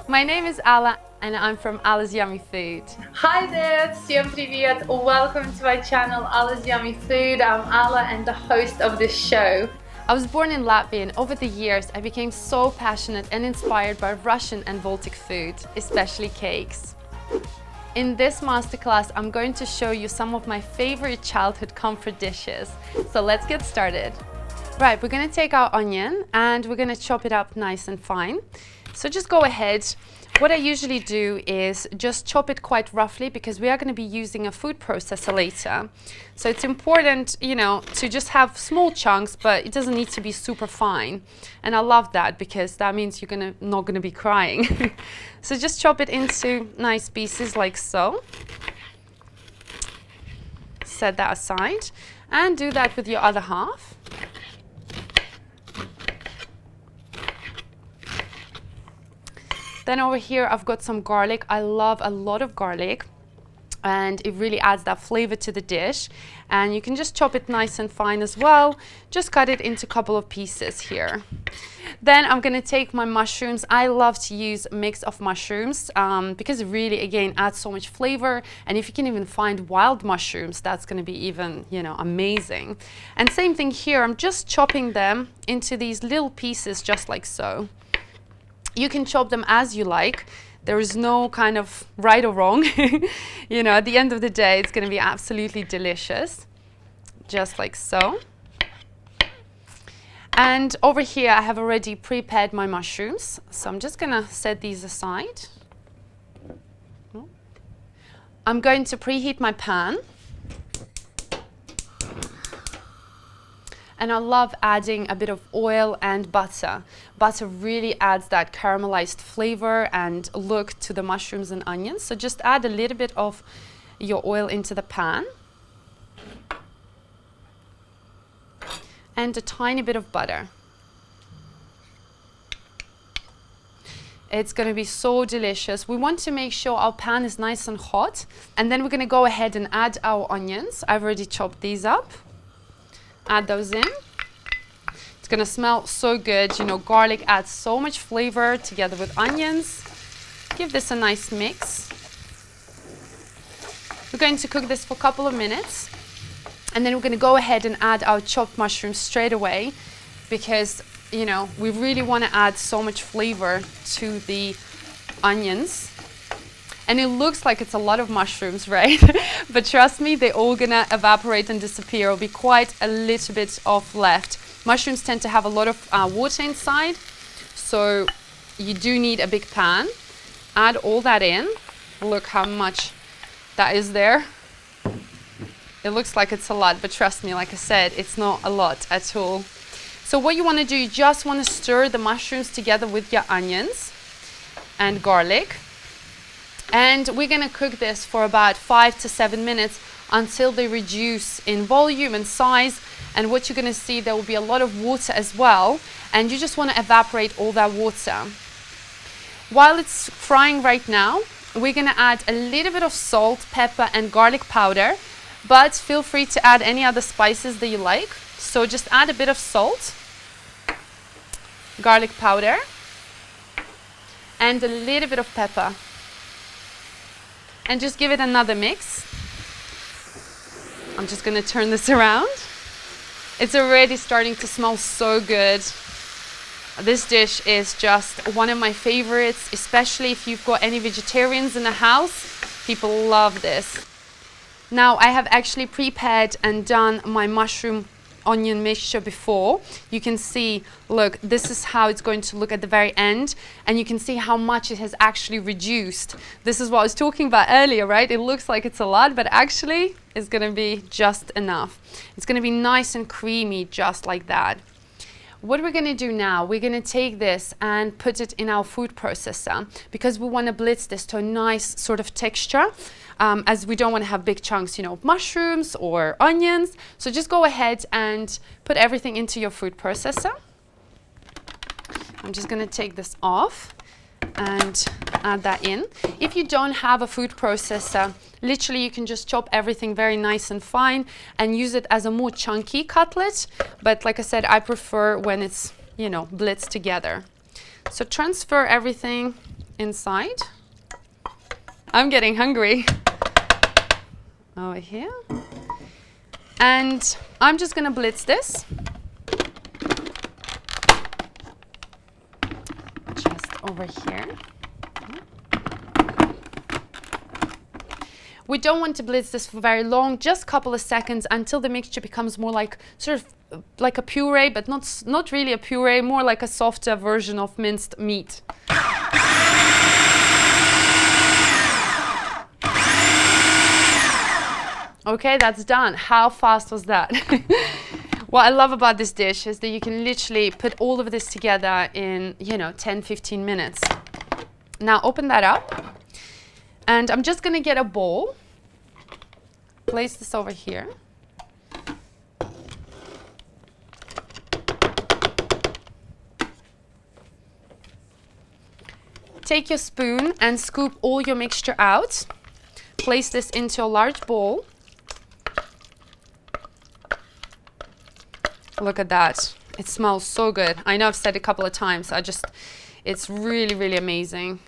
My name is Alla and I'm from Alla's Yummy Food. Hi there, всем привет! Welcome to my channel Alla's Yummy Food. I'm Alla and the host of this show. I was born in Latvia and over the years I became so passionate and inspired by Russian and Baltic food, especially cakes. In this masterclass, I'm going to show you some of my favorite childhood comfort dishes. So let's get started. Right, we're gonna take our onion and we're gonna chop it up nice and fine. So just go ahead. What I usually do is just chop it quite roughly because we are going to be using a food processor later. So it's important, to just have small chunks, but it doesn't need to be super fine. And I love that because that means you're not gonna be crying. So just chop it into nice pieces like so. Set that aside and do that with your other half. Then over here, I've got some garlic. I love a lot of garlic and it really adds that flavor to the dish. And you can just chop it nice and fine as well. Just cut it into a couple of pieces here. Then I'm gonna take my mushrooms. I love to use a mix of mushrooms because it really, again, adds so much flavor. And if you can even find wild mushrooms, that's gonna be even, amazing. And same thing here, I'm just chopping them into these little pieces just like so. You can chop them as you like. There is no kind of right or wrong. At the end of the day, it's going to be absolutely delicious. Just like so. And over here, I have already prepared my mushrooms. So I'm just going to set these aside. I'm going to preheat my pan. And I love adding a bit of oil and butter. Butter really adds that caramelized flavor and look to the mushrooms and onions. So just add a little bit of your oil into the pan. And a tiny bit of butter. It's going to be so delicious. We want to make sure our pan is nice and hot. And then we're going to go ahead and add our onions. I've already chopped these up. Add those in. It's gonna smell so good. Garlic adds so much flavor together with onions. Give this a nice mix. We're going to cook this for a couple of minutes. And then we're gonna go ahead and add our chopped mushrooms straight away because, we really wanna add so much flavor to the onions. And it looks like it's a lot of mushrooms, right? But trust me, they're all gonna evaporate and disappear. It'll be quite a little bit of left. Mushrooms tend to have a lot of water inside, so you do need a big pan. Add all that in. Look how much that is there. It looks like it's a lot, but trust me, like I said, it's not a lot at all. So what you wanna do, you just wanna stir the mushrooms together with your onions and garlic. And we're going to cook this for about 5 to 7 minutes until they reduce in volume and size. And what you're going to see, there will be a lot of water as well. And you just want to evaporate all that water. While it's frying right now, we're going to add a little bit of salt, pepper and garlic powder. But feel free to add any other spices that you like. So just add a bit of salt, garlic powder and a little bit of pepper. And just give it another mix. I'm just going to turn this around. It's already starting to smell so good. This dish is just one of my favorites, especially if you've got any vegetarians in the house. People love this. Now I have actually prepared and done my mushroom onion mixture before. You can see, look, this is how it's going to look at the very end, and you can see how much it has actually reduced. This is what I was talking about earlier, right? It looks like it's a lot, but actually it's gonna be just enough. It's gonna be nice and creamy just like that. What we're gonna do now, we're gonna take this and put it in our food processor because we wanna blitz this to a nice sort of texture. As we don't want to have big chunks, of mushrooms or onions. So just go ahead and put everything into your food processor. I'm just going to take this off and add that in. If you don't have a food processor, literally you can just chop everything very nice and fine and use it as a more chunky cutlet. But like I said, I prefer when it's, blitzed together. So transfer everything inside. I'm getting hungry. Over here. And I'm just going to blitz this. Just over here. We don't want to blitz this for very long, just a couple of seconds until the mixture becomes more like sort of like a puree, but not really a puree, more like a softer version of minced meat. Okay, that's done. How fast was that? What I love about this dish is that you can literally put all of this together in, 10-15 minutes. Now open that up. And I'm just going to get a bowl. Place this over here. Take your spoon and scoop all your mixture out. Place this into a large bowl. Look at that. It smells so good. I know I've said it a couple of times. It's really, really amazing.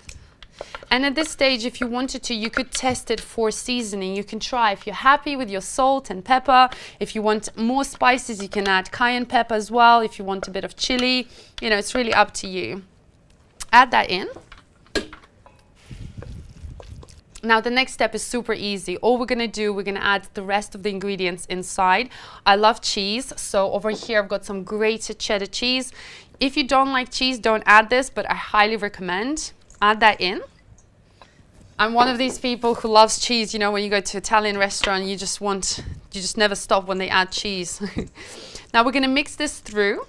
And at this stage, if you wanted to, you could test it for seasoning. You can try if you're happy with your salt and pepper. If you want more spices, you can add cayenne pepper as well. If you want a bit of chili, it's really up to you. Add that in. Now the next step is super easy. All we're gonna do, we're gonna add the rest of the ingredients inside. I love cheese, so over here I've got some grated cheddar cheese. If you don't like cheese, don't add this, but I highly recommend. Add that in. I'm one of these people who loves cheese. When you go to an Italian restaurant, you just never stop when they add cheese. Now we're gonna mix this through,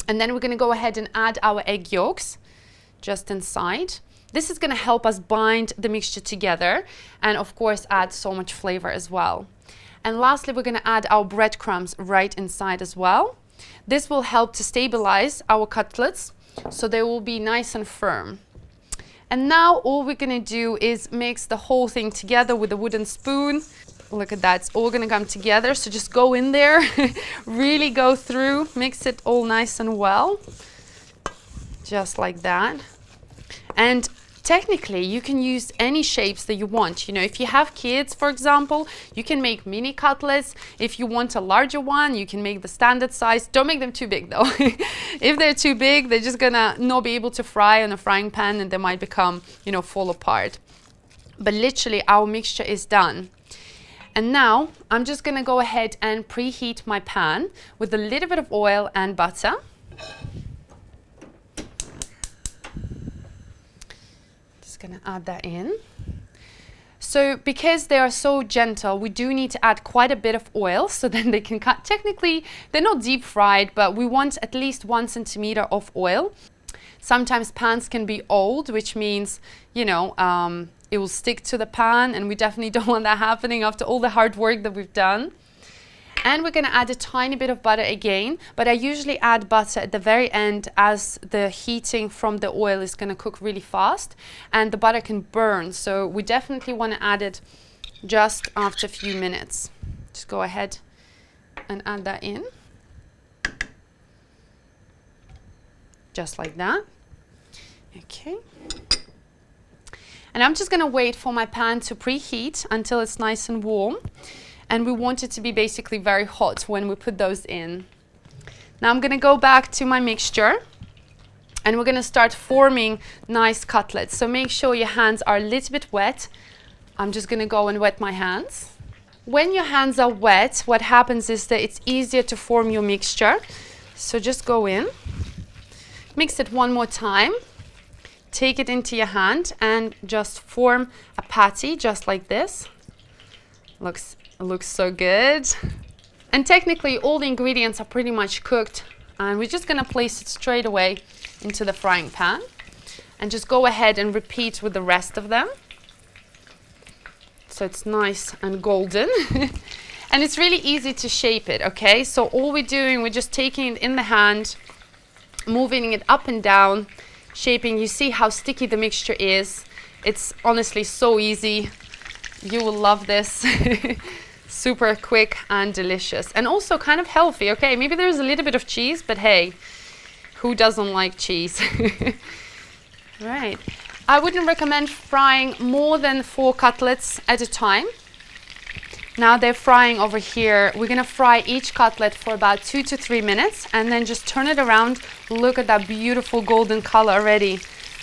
and then we're gonna go ahead and add our egg yolks just inside. This is gonna help us bind the mixture together and of course add so much flavor as well. And lastly, we're gonna add our breadcrumbs right inside as well. This will help to stabilize our cutlets so they will be nice and firm. And now all we're gonna do is mix the whole thing together with a wooden spoon. Look at that, it's all gonna come together. So just go in there, really go through, mix it all nice and well. Just like that. And technically, you can use any shapes that you want. If you have kids, for example, you can make mini cutlets. If you want a larger one, you can make the standard size. Don't make them too big though. If they're too big, they're just gonna not be able to fry on a frying pan and they might become, fall apart. But literally, our mixture is done. And now, I'm just gonna go ahead and preheat my pan with a little bit of oil and butter. Gonna add that in. So because they are so gentle, we do need to add quite a bit of oil so then they can cut. Technically, they're not deep fried, but we want at least 1 centimeter of oil. Sometimes pans can be old, which means, it will stick to the pan, and we definitely don't want that happening after all the hard work that we've done. And we're going to add a tiny bit of butter again, but I usually add butter at the very end as the heating from the oil is going to cook really fast and the butter can burn. So we definitely want to add it just after a few minutes. Just go ahead and add that in. Just like that. Okay. And I'm just going to wait for my pan to preheat until it's nice and warm. And we want it to be basically very hot when we put those in. Now I'm gonna go back to my mixture and we're gonna start forming nice cutlets. So make sure your hands are a little bit wet. I'm just gonna go and wet my hands. When your hands are wet, what happens is that it's easier to form your mixture. So just go in, mix it one more time, take it into your hand and just form a patty just like this. Looks so good. And technically all the ingredients are pretty much cooked and we're just gonna place it straight away into the frying pan and just go ahead and repeat with the rest of them. So it's nice and golden. And it's really easy to shape it, okay? So all we're doing, we're just taking it in the hand, moving it up and down, shaping. You see how sticky the mixture is. It's honestly so easy. You will love this. Super quick and delicious and also kind of healthy. Okay, maybe there's a little bit of cheese, but hey, who doesn't like cheese? Right. I wouldn't recommend frying more than 4 cutlets at a time. Now they're frying over here. We're gonna fry each cutlet for about 2 to 3 minutes and then just turn it around. Look at that beautiful golden color already.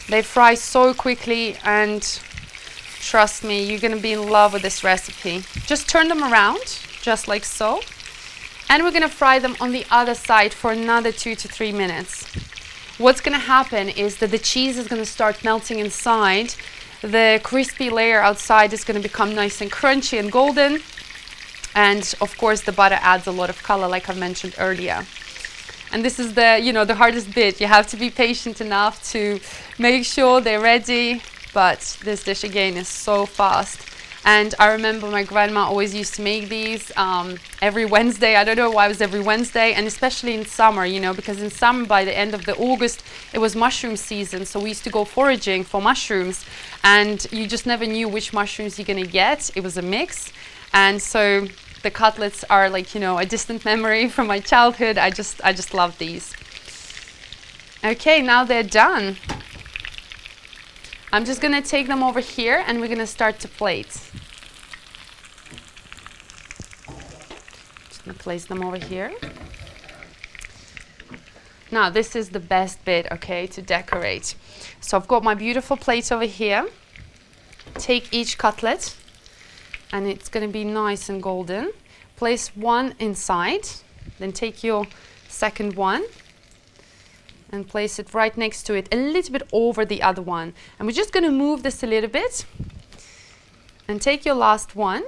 They fry so quickly, and trust me, you're gonna be in love with this recipe. Just turn them around, just like so. And we're gonna fry them on the other side for another 2 to 3 minutes. What's gonna happen is that the cheese is gonna start melting inside. The crispy layer outside is gonna become nice and crunchy and golden. And of course the butter adds a lot of color, like I mentioned earlier. And this is the, you know, the hardest bit. You have to be patient enough to make sure they're ready. But this dish again is so fast. And I remember my grandma always used to make these every Wednesday. I don't know why it was every Wednesday, and especially in summer, you know, because in summer, by the end of the August, it was mushroom season. So we used to go foraging for mushrooms, and you just never knew which mushrooms you're gonna get. It was a mix. And so the cutlets are like, you know, a distant memory from my childhood. I just love these. Okay, now they're done. I'm just gonna take them over here and we're gonna start to plate. Just gonna place them over here. Now this is the best bit, okay, to decorate. So I've got my beautiful plate over here. Take each cutlet, and it's gonna be nice and golden. Place one inside, then take your second one and place it right next to it, a little bit over the other one. And we're just gonna move this a little bit and take your last one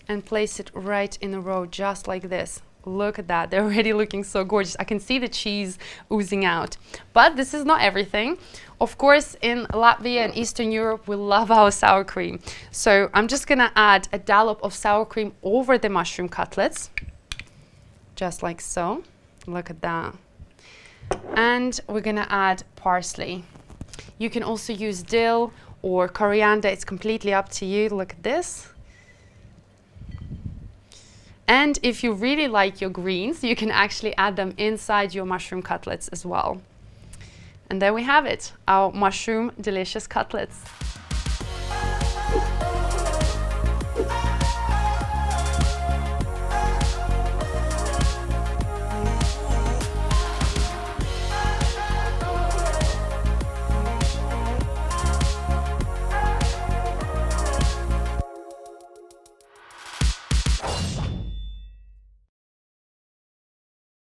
and place it right in a row, just like this. Look at that, they're already looking so gorgeous. I can see the cheese oozing out. But this is not everything. Of course, in Latvia and Eastern Europe, we love our sour cream. So I'm just gonna add a dollop of sour cream over the mushroom cutlets, just like so. Look at that. And we're gonna add parsley. You can also use dill or coriander, it's completely up to you. Look at this. And if you really like your greens, you can actually add them inside your mushroom cutlets as well. And there we have it, our mushroom delicious cutlets.